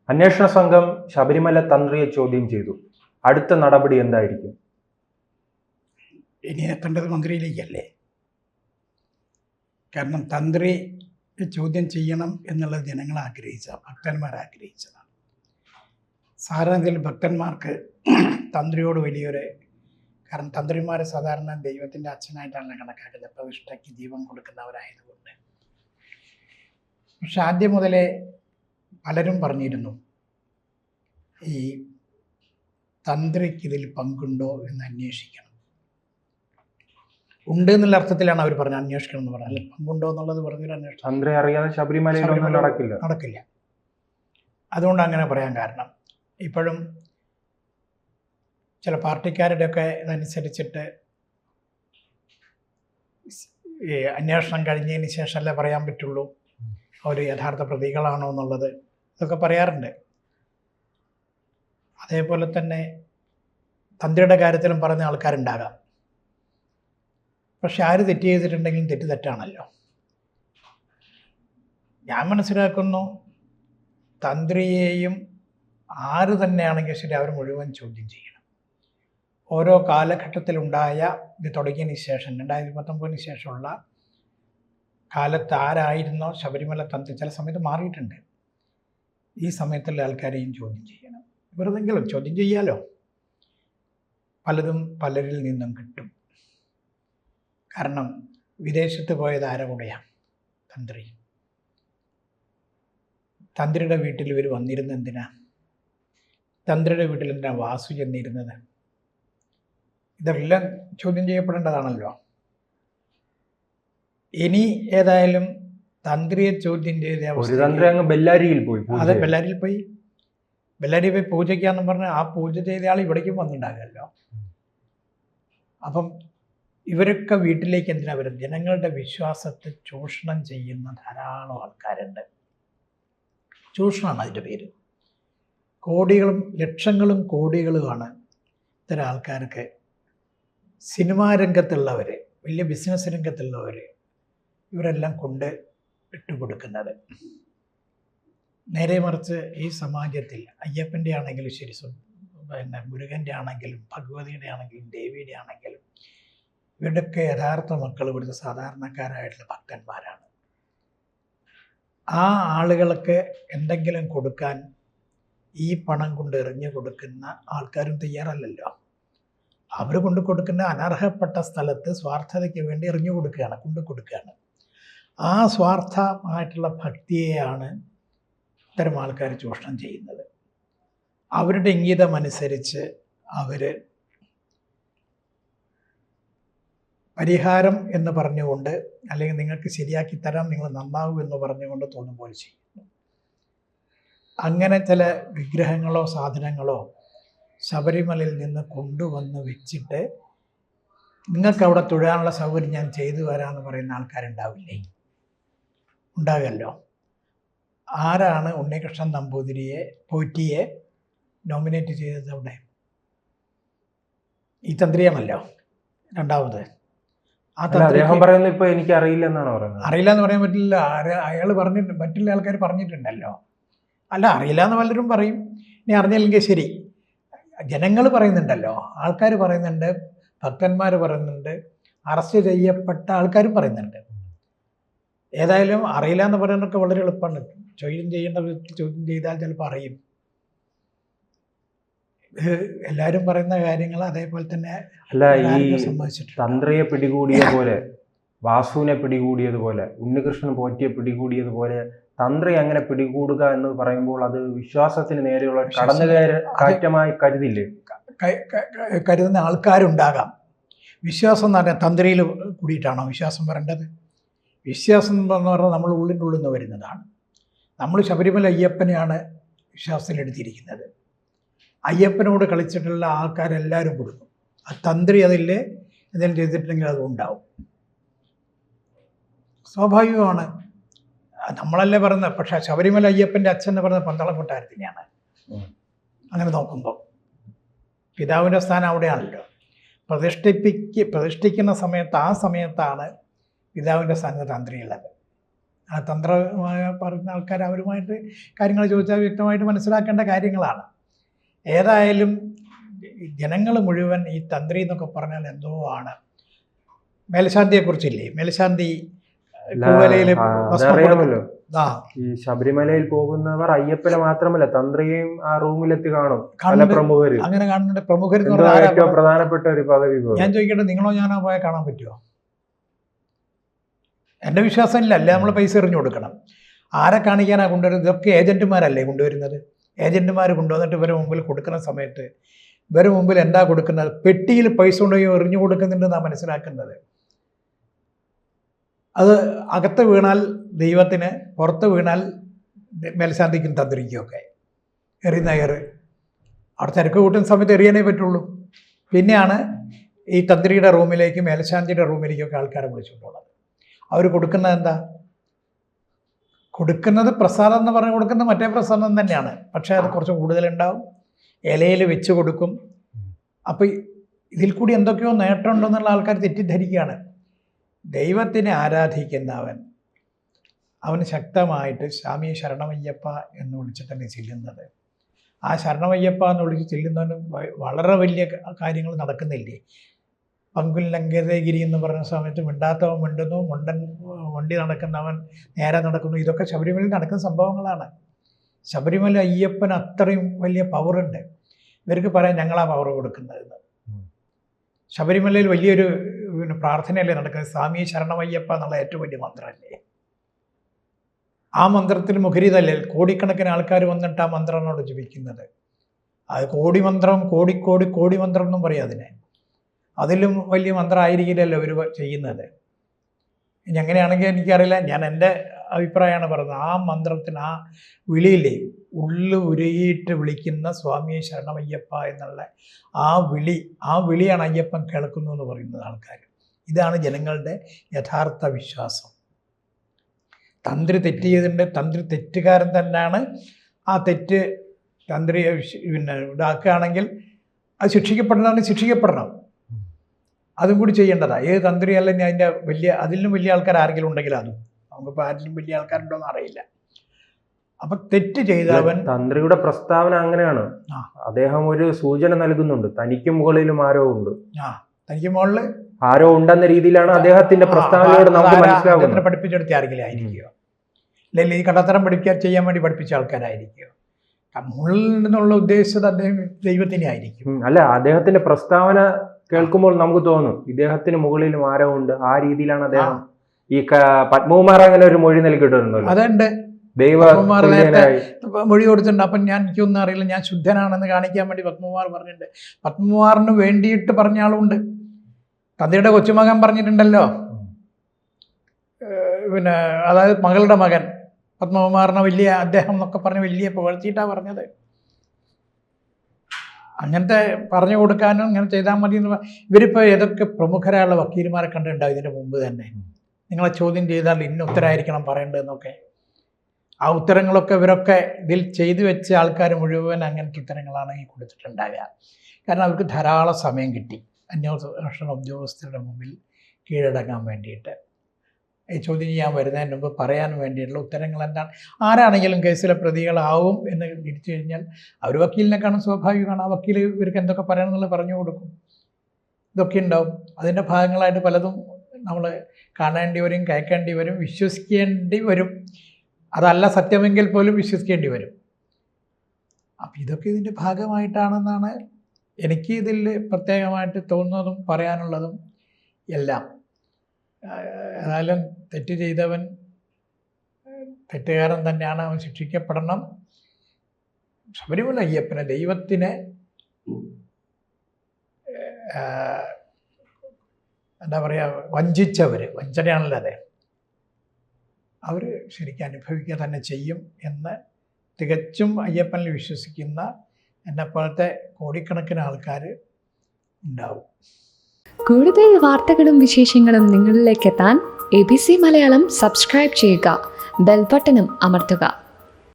അന്വേഷണ സംഘം ശബരിമല തന്ത്രിയെ ചോദ്യം ചെയ്തു. അടുത്ത നടപടി എന്തായിരിക്കും? ഇനി എത്തേണ്ടത് മന്ത്രിയിലേക്കല്ലേ? കാരണം തന്ത്രി ചോദ്യം ചെയ്യണം എന്നുള്ളത് ജനങ്ങൾ ഭക്തന്മാർ ആഗ്രഹിച്ചതാണ്. സാധാരണത്തിൽ ഭക്തന്മാർക്ക് തന്ത്രിയോട് കാരണം തന്ത്രിമാർ സാധാരണ ദൈവത്തിൻ്റെ അച്ഛനായിട്ടാണ് കണക്കാക്കുന്നത്, പ്രതിഷ്ഠയ്ക്ക് ജീവൻ കൊടുക്കുന്നവരായതുകൊണ്ട്. പക്ഷെ ആദ്യം മുതലേ പലരും പറഞ്ഞിരുന്നു ഈ തന്ത്രിക്ക് ഇതിൽ പങ്കുണ്ടോ എന്ന് അന്വേഷിക്കണം. ഉണ്ട് എന്നുള്ള അർത്ഥത്തിലാണ് അവർ പറഞ്ഞത് അന്വേഷിക്കണം എന്ന് പറഞ്ഞാൽ, പങ്കുണ്ടോ എന്നുള്ളത് പറഞ്ഞൊരു അന്വേഷണം തന്ത്രി അറിയാതെ ശബരിമലയിലൊന്നും നടക്കില്ല. അതുകൊണ്ട് അങ്ങനെ പറയാൻ കാരണം, ഇപ്പോഴും ചില പാർട്ടിക്കാരുടെയൊക്കെ ഇതനുസരിച്ചിട്ട് ഈ അന്വേഷണം കഴിഞ്ഞതിന് ശേഷമല്ലേ പറയാൻ പറ്റുള്ളൂ അവർ യഥാർത്ഥ പ്രതികളാണോ എന്നുള്ളത്, ഇതൊക്കെ പറയാറുണ്ട്. അതേപോലെ തന്നെ തന്ത്രിയുടെ കാര്യത്തിലും പറഞ്ഞ ആൾക്കാരുണ്ടാകാം. പക്ഷെ ആര് തെറ്റ് ചെയ്തിട്ടുണ്ടെങ്കിലും തെറ്റാണല്ലോ. ഞാൻ മനസ്സിലാക്കുന്നു തന്ത്രിയെയും ആര് തന്നെയാണെങ്കിൽ ശരി അവർ മുഴുവൻ ചോദ്യം ചെയ്യണം. ഓരോ കാലഘട്ടത്തിലുണ്ടായ ഇത് തുടങ്ങിയതിന് ശേഷം 2019 ശേഷമുള്ള കാലത്ത് ആരായിരുന്നോ ശബരിമല തന്ത്രി, ചില സമയത്ത് മാറിയിട്ടുണ്ട്, ഈ സമയത്തുള്ള ആൾക്കാരെയും ചോദ്യം ചെയ്യണം. വെറുതെങ്കിലും ചോദ്യം ചെയ്യാലോ, പലതും പലരിൽ നിന്നും കിട്ടും. കാരണം വിദേശത്ത് പോയത് ആരെ കൂടെയാണ്? തന്ത്രിയുടെ വീട്ടിൽ ഇവർ വന്നിരുന്നത് എന്തിനാ? തന്ത്രിയുടെ വീട്ടിൽ എന്തിനാ വാസു ചെന്നിരുന്നത്? ഇതെല്ലാം ചോദ്യം ചെയ്യപ്പെടേണ്ടതാണല്ലോ. ഇനി ഏതായാലും തന്ത്രിയെ ചോദ്യം ചെയ്ത ബെല്ലാരിയിൽ പോയി പൂജയ്ക്കാന്ന് പറഞ്ഞാൽ ആ പൂജ ചെയ്ത ആൾ ഇവിടേക്കും വന്നിട്ടുണ്ടാകുമല്ലോ. അപ്പം ഇവരൊക്കെ വീട്ടിലേക്ക് എന്തിനാ വരുന്നത്? ജനങ്ങളുടെ വിശ്വാസത്തെ ചൂഷണം ചെയ്യുന്ന ധാരാളം ആൾക്കാരുണ്ട്. ചൂഷണമാണ് അതിൻ്റെ പേര്. കോടികളും ലക്ഷങ്ങളും കോടികളുമാണ് ഇത്തരം ആൾക്കാർക്ക്, സിനിമാ രംഗത്തുള്ളവർ, വലിയ ബിസിനസ് രംഗത്തുള്ളവർ, ഇവരെല്ലാം കൊണ്ട് ഇട്ടുകൊടുക്കുന്നത്. നേരെ മറിച്ച് ഈ സമാജത്തിൽ അയ്യപ്പൻ്റെ ആണെങ്കിലും ശരി, മുരുകൻ്റെ ആണെങ്കിലും ഭഗവതിയുടെ ആണെങ്കിലും ദേവിയുടെ ആണെങ്കിലും ഇവരുടെയൊക്കെ യഥാർത്ഥ മക്കൾ ഇവിടുത്തെ സാധാരണക്കാരായിട്ടുള്ള ഭക്തന്മാരാണ്. ആ ആളുകൾക്ക് എന്തെങ്കിലും കൊടുക്കാൻ ഈ പണം കൊണ്ട് എറിഞ്ഞു കൊടുക്കുന്ന ആൾക്കാരും തയ്യാറല്ലല്ലോ. അവർ കൊണ്ട് കൊടുക്കുന്ന അനർഹപ്പെട്ട സ്ഥലത്ത് സ്വാർത്ഥതയ്ക്ക് വേണ്ടി എറിഞ്ഞു കൊടുക്കുകയാണ്. ആ സ്വാർത്ഥമായിട്ടുള്ള ഭക്തിയെയാണ് ഇത്തരം ആൾക്കാർ ചൂഷണം ചെയ്യുന്നത്. അവരുടെ ഇംഗിതമനുസരിച്ച് അവർ പരിഹാരം എന്ന് പറഞ്ഞുകൊണ്ട്, അല്ലെങ്കിൽ നിങ്ങൾക്ക് ശരിയാക്കി തരാം, നിങ്ങൾ നന്നാവും എന്ന് പറഞ്ഞുകൊണ്ട് തോന്നും പോലെ ചെയ്യുന്നു. അങ്ങനെ ചില വിഗ്രഹങ്ങളോ സാധനങ്ങളോ ശബരിമലയിൽ നിന്ന് കൊണ്ടുവന്ന് വെച്ചിട്ട് നിങ്ങൾക്ക് അവിടെ തൊഴാനുള്ള സൗകര്യം ഞാൻ ചെയ്തു വരാമെന്ന് പറയുന്ന ആൾക്കാരുണ്ടാവില്ലേ? ഉണ്ടാകുമല്ലോ. ആരാണ് ഉണ്ണികൃഷ്ണൻ നമ്പൂതിരിയെ പോറ്റിയെ നോമിനേറ്റ് ചെയ്തത്? അവിടെ ഈ തന്ത്രിയാണല്ലോ രണ്ടാമത്. ആ അദ്ദേഹം പറയുന്നത് ഇപ്പൊ എനിക്ക് അറിയില്ല എന്നാണ് പറയുന്നത്. അറിയില്ല എന്ന് പറയാൻ പറ്റില്ല. അയാൾ പറഞ്ഞിട്ട് മറ്റുള്ള ആൾക്കാർ പറഞ്ഞിട്ടുണ്ടല്ലോ. അല്ല, അറിയില്ല എന്ന് പലരും പറയും. ഇനി അറിഞ്ഞില്ലെങ്കിൽ ശരി, ജനങ്ങൾ പറയുന്നുണ്ടല്ലോ, ആൾക്കാർ പറയുന്നുണ്ട്, ഭക്തന്മാർ പറയുന്നുണ്ട്, അറസ്റ്റ് ചെയ്യപ്പെട്ട ആൾക്കാരും പറയുന്നുണ്ട്. ഏതായാലും അറിയില്ല എന്ന് പറയാനൊക്കെ വളരെ എളുപ്പമാണ്. ചോദ്യം ചെയ്യേണ്ട വിധത്തിൽ ചോദ്യം ചെയ്താൽ ചിലപ്പോൾ അറിയും. എല്ലാവരും പറയുന്ന കാര്യങ്ങൾ അതേപോലെ തന്നെ. അല്ല, ഈ തന്ത്രിയെ പിടികൂടിയ പോലെ, വാസുവിനെ പിടികൂടിയതുപോലെ, ഉണ്ണികൃഷ്ണൻ പോറ്റിയെ പിടികൂടിയതുപോലെ തന്ത്രി അങ്ങനെ പിടികൂടുക എന്ന് പറയുമ്പോൾ അത് വിശ്വാസത്തിന് നേരെയുള്ള കടന്നുകയറ്റമായി കരുതുന്ന ആൾക്കാരുണ്ടാകാം. വിശ്വാസം എന്ന് പറഞ്ഞാൽ തന്ത്രിയിൽ കൂടിയിട്ടാണോ വിശ്വാസം വരേണ്ടത്? വിശ്വാസം എന്ന് പറഞ്ഞാൽ നമ്മൾ ഉള്ളിൻ്റെ ഉള്ളിൽ നിന്ന് വരുന്നതാണ്. നമ്മൾ ശബരിമല അയ്യപ്പനെയാണ് വിശ്വാസത്തിലെടുത്തിരിക്കുന്നത്. അയ്യപ്പനോട് കളിച്ചിട്ടുള്ള ആൾക്കാരെല്ലാവരും കൊടുക്കും. ആ തന്ത്രി അതില്ലേ എന്തെങ്കിലും ചെയ്തിട്ടുണ്ടെങ്കിൽ അത് ഉണ്ടാവും, സ്വാഭാവികമാണ്. നമ്മളല്ലേ പറയുന്നത്. പക്ഷേ ശബരിമല അയ്യപ്പൻ്റെ അച്ഛൻ എന്ന് പറയുന്നത് പന്തളം കൊട്ടാരത്തിനെയാണ്. അങ്ങനെ നോക്കുമ്പോൾ പിതാവിൻ്റെ സ്ഥാനം അവിടെയാണല്ലോ. പ്രതിഷ്ഠിക്കുന്ന സമയത്ത്, ആ സമയത്താണ് പിതാവിൻ്റെ സ്ഥാനത്ത് തന്ത്രിയുള്ളത്. ആ തന്ത്രമായ പറയുന്ന ആൾക്കാർ അവരുമായിട്ട് കാര്യങ്ങൾ ചോദിച്ചാൽ വ്യക്തമായിട്ട് മനസ്സിലാക്കേണ്ട കാര്യങ്ങളാണ്. ഏതായാലും ജനങ്ങൾ മുഴുവൻ ഈ തന്ത്രി എന്നൊക്കെ പറഞ്ഞാൽ എന്തോ ആണ്. മേൽശാന്തിയെക്കുറിച്ചില്ലേ, മേൽശാന്തി പൂവലയിൽ അതറിയാമല്ലോ, ഈ ശബരിമലയിൽ പോകുന്നവർ അയ്യപ്പനെ മാത്രമല്ല തന്ത്രിയെയും ആ റൂമിലെത്തി കാണും പല പ്രമുഖര്. അങ്ങനെ കാണുന്നുണ്ട്. പ്രമുഖർ ഏറ്റവും പ്രധാനപ്പെട്ട ഒരു പദവി. ഞാൻ ചോദിക്കട്ടെ, നിങ്ങളോ ഞാനോ പോയാൽ കാണാൻ പറ്റുമോ? എൻ്റെ വിശ്വാസം ഇല്ല. അല്ലേ നമ്മൾ പൈസ എറിഞ്ഞു കൊടുക്കണം. ആരെ കാണിക്കാനാണ് കൊണ്ടുവരുന്നത്? ഇതൊക്കെ ഏജന്റുമാരല്ലേ കൊണ്ടുവരുന്നത്. ഏജന്റുമാർ കൊണ്ടുവന്നിട്ട് ഇവരെ മുമ്പിൽ കൊടുക്കുന്ന സമയത്ത് ഇവരെ മുമ്പിൽ എന്താ കൊടുക്കുന്നത്? പെട്ടിയിൽ പൈസ കൊണ്ടുപോയി എറിഞ്ഞു കൊടുക്കുന്നുണ്ടെന്നാണ് മനസ്സിലാക്കുന്നത്. അത് അകത്ത് വീണാൽ ദൈവത്തിന്, പുറത്ത് വീണാൽ മേൽശാന്തിക്കും തന്ത്രിക്കും ഒക്കെ എറിയുന്ന അവിടെ തിരക്ക് കൂട്ടുന്ന സമയത്ത് എറിയാനേ പറ്റുള്ളൂ. പിന്നെയാണ് ഈ തന്ത്രിയുടെ റൂമിലേക്ക് മേൽശാന്തിയുടെ റൂമിലേക്കൊക്കെ ആൾക്കാരെ വിളിച്ചിട്ടുള്ളത്. അവർ കൊടുക്കുന്നത് എന്താ? കൊടുക്കുന്നത് പ്രസാദം എന്ന് പറഞ്ഞ് കൊടുക്കുന്നത് മറ്റേ പ്രസാദം തന്നെയാണ്, പക്ഷേ അത് കുറച്ച് കൂടുതലുണ്ടാവും. ഇലയിൽ വെച്ച് കൊടുക്കും. അപ്പം ഇതിൽ കൂടി എന്തൊക്കെയോ നേട്ടമുണ്ടെന്നുള്ള ആൾക്കാർ തെറ്റിദ്ധരിക്കുകയാണ്. ദൈവത്തിനെ ആരാധിക്കുന്നവൻ അവന് ശക്തമായിട്ട് സ്വാമി ശരണമയ്യപ്പ എന്ന് വിളിച്ചിട്ടാണ് ചെല്ലുന്നത്. ആ ശരണമയ്യപ്പ എന്ന് വിളിച്ച് ചെല്ലുന്നവന് വളരെ വലിയ കാര്യങ്ങൾ നടക്കുന്നില്ലേ? പങ്കുലങ്കേതഗിരി എന്ന് പറഞ്ഞ സമയത്ത് മിണ്ടാത്തവൻ മിണ്ടുന്നു, വണ്ടി നടക്കുന്നവൻ നേരെ നടക്കുന്നു. ഇതൊക്കെ ശബരിമലയിൽ നടക്കുന്ന സംഭവങ്ങളാണ്. ശബരിമല അയ്യപ്പന് അത്രയും വലിയ പവറുണ്ട്. ഇവർക്ക് പറയാം ഞങ്ങളാ പവർ കൊടുക്കുന്നതെന്ന്. ശബരിമലയിൽ വലിയൊരു പ്രാർത്ഥനയല്ലേ നടക്കുന്നത്? സ്വാമി ശരണമയ്യപ്പ എന്നുള്ള ഏറ്റവും വലിയ മന്ത്രമല്ലേ? ആ മന്ത്രത്തിന് മുഖരിതല്ലേ കോടിക്കണക്കിന് ആൾക്കാർ വന്നിട്ട് ആ മന്ത്രമാണ് ജപിക്കുന്നത്. അത് കോടി മന്ത്രം, കോടി മന്ത്രം എന്നും പറയും അതിനെ. അതിലും വലിയ മന്ത്രമായിരിക്കില്ലല്ലോ ഇവർ ചെയ്യുന്നത്. ഇനി അങ്ങനെയാണെങ്കിൽ എനിക്കറിയില്ല, ഞാൻ എൻ്റെ അഭിപ്രായമാണ് പറയുന്നത്. ആ മന്ത്രത്തിന്, ആ വിളിയില്ലേ, ഉള്ളു ഉരുകിയിട്ട് വിളിക്കുന്ന സ്വാമി ശരണമയ്യപ്പ എന്നുള്ള ആ വിളിയാണ് അയ്യപ്പൻ കേൾക്കുന്നു എന്ന് പറയുന്നത് ആൾക്കാർ. ഇതാണ് ജനങ്ങളുടെ യഥാർത്ഥ വിശ്വാസം. തന്ത്രി തെറ്റ് ചെയ്തിട്ടുണ്ട്, തന്ത്രി തെറ്റുകാരൻ തന്നെയാണ്. ആ തെറ്റ് തന്ത്രിയെ ഇതാക്കുകയാണെങ്കിൽ അത് ശിക്ഷിക്കപ്പെടണം. അതും കൂടി ചെയ്യേണ്ടതാണ്. ഏത് തന്ത്രി അല്ലെങ്കിൽ അതിലും വലിയ ആൾക്കാർ ആരെങ്കിലും ഉണ്ടെങ്കിൽ അതും. നമുക്കിപ്പോൾ ആരിലും വലിയ ആൾക്കാരുണ്ടോയെന്ന് അറിയില്ല. അപ്പം തെറ്റ് ചെയ്തവൻ, തന്ത്രിയുടെ പ്രസ്താവന അങ്ങനെയാണ്. അദ്ദേഹം ഒരു സൂചന നൽകുന്നുണ്ട്, തനിക്ക് മുകളിലും ആരോ ഉണ്ട്. തനിക്ക് മുകളിൽ ആരോ ഉണ്ടെന്ന രീതിയിലാണ് അദ്ദേഹത്തിന്റെ പ്രസ്താവനയോട് നമുക്ക് മനസ്സിലാവുന്നത്. പഠിപ്പിച്ചെടുത്ത ആരെങ്കിലും ആയിരിക്കുമോ? അല്ലെങ്കിൽ ഈ കടത്തരം ചെയ്യാൻ വേണ്ടി പഠിപ്പിച്ച ആൾക്കാരായിരിക്കുമോ? മുകളിൽ നിന്നുള്ള ഉദ്ദേശിച്ചത് അദ്ദേഹം ദൈവത്തിനെ ആയിരിക്കും. അല്ല, അദ്ദേഹത്തിന്റെ പ്രസ്താവന കേൾക്കുമ്പോൾ നമുക്ക് തോന്നും ഇദ്ദേഹത്തിന് മുകളിലും ആരോ ഉണ്ട്. ആ രീതിയിലാണ് അദ്ദേഹം ഈ പത്മകുമാർ അങ്ങനെ ഒരു മൊഴി നൽകിയിട്ടുണ്ടല്ലോ. അതുണ്ട്, പത്മകുമാർ നേരത്തെ മൊഴി കൊടുത്തിട്ടുണ്ട്. അപ്പം എനിക്കൊന്നും അറിയില്ല, ഞാൻ ശുദ്ധനാണെന്ന് കാണിക്കാൻ വേണ്ടി പത്മകുമാർ പറഞ്ഞിട്ടുണ്ട്. പത്മകുമാറിന് വേണ്ടിയിട്ട് പറഞ്ഞ ആളുണ്ട്. തന്ത്രിയുടെ കൊച്ചുമകൻ പറഞ്ഞിട്ടുണ്ടല്ലോ, അതായത് മകളുടെ മകൻ പത്മകുമാറിനെ വലിയ അദ്ദേഹം എന്നൊക്കെ പറഞ്ഞ് വലിയ പുകഴ്ത്തിയിട്ടാണ് പറഞ്ഞത്. അങ്ങനത്തെ പറഞ്ഞു കൊടുക്കാനും ഇങ്ങനെ ചെയ്താൽ മതി എന്ന്. ഇവരിപ്പോൾ ഏതൊക്കെ പ്രമുഖരായുള്ള വക്കീൽമാരെ കണ്ടിട്ടുണ്ടാവും ഇതിൻ്റെ മുമ്പ് തന്നെ. നിങ്ങളെ ചോദ്യം ചെയ്താൽ ഇന്ന ഉത്തരമായിരിക്കണം പറയേണ്ടതെന്നൊക്കെ. ആ ഉത്തരങ്ങളൊക്കെ ഇവരൊക്കെ ഇതിൽ ചെയ്തു വെച്ച ആൾക്കാർ മുഴുവൻ അങ്ങനത്തെ ഉത്തരങ്ങളാണ് ഈ കൊടുത്തിട്ടുണ്ടാവുക. കാരണം അവർക്ക് ധാരാളം സമയം കിട്ടി അന്വേഷണ ഉദ്യോഗസ്ഥരുടെ മുമ്പിൽ കീഴടങ്ങാൻ വേണ്ടിയിട്ട്. ഈ ചോദ്യം ചെയ്യാൻ വരുന്നതിന് മുമ്പ് പറയാൻ വേണ്ടിയിട്ടുള്ള ഉത്തരങ്ങൾ എന്താണ്. ആരാണെങ്കിലും കേസിലെ പ്രതികളാവും എന്ന് തിരിച്ചു കഴിഞ്ഞാൽ അവർ വക്കീലിനെ കാണും, സ്വാഭാവികമാണ്. ആ വക്കീൽ ഇവർക്ക് എന്തൊക്കെ പറയണമെന്നുള്ളത് പറഞ്ഞു കൊടുക്കും. ഇതൊക്കെ ഉണ്ടാവും. അതിൻ്റെ ഭാഗങ്ങളായിട്ട് പലതും നമ്മൾ കാണേണ്ടി വരും, കേൾക്കേണ്ടി വരും, വിശ്വസിക്കേണ്ടി വരും. അതല്ല സത്യമെങ്കിൽ പോലും വിശ്വസിക്കേണ്ടി വരും. അപ്പം ഇതൊക്കെ ഇതിൻ്റെ ഭാഗമായിട്ടാണെന്നാണ് എനിക്ക് ഇതിൽ പ്രത്യേകമായിട്ട് തോന്നുന്നതും പറയാനുള്ളതും എല്ലാം. ഏതായാലും തെറ്റ് ചെയ്തവൻ തെറ്റുകാരൻ തന്നെയാണ്, അവൻ ശിക്ഷിക്കപ്പെടണം. ശബരിമല അയ്യപ്പനെ, ദൈവത്തിനെ എന്താ പറയുക, വഞ്ചനയാണല്ലോ അതെ, അവർ ശരിക്കും അനുഭവിക്കുക തന്നെ ചെയ്യും എന്ന് തികച്ചും അയ്യപ്പനിൽ വിശ്വസിക്കുന്ന എന്നെപ്പോലത്തെ കോടിക്കണക്കിന് ആൾക്കാർ ഉണ്ടാവും. കൂടുതൽ വാർത്തകളും വിശേഷങ്ങളും നിങ്ങളിലേക്ക് എത്താൻ ABC മലയാളം സബ്സ്ക്രൈബ് ചെയ്യുക, ബെൽ ബട്ടണും അമർത്തുക.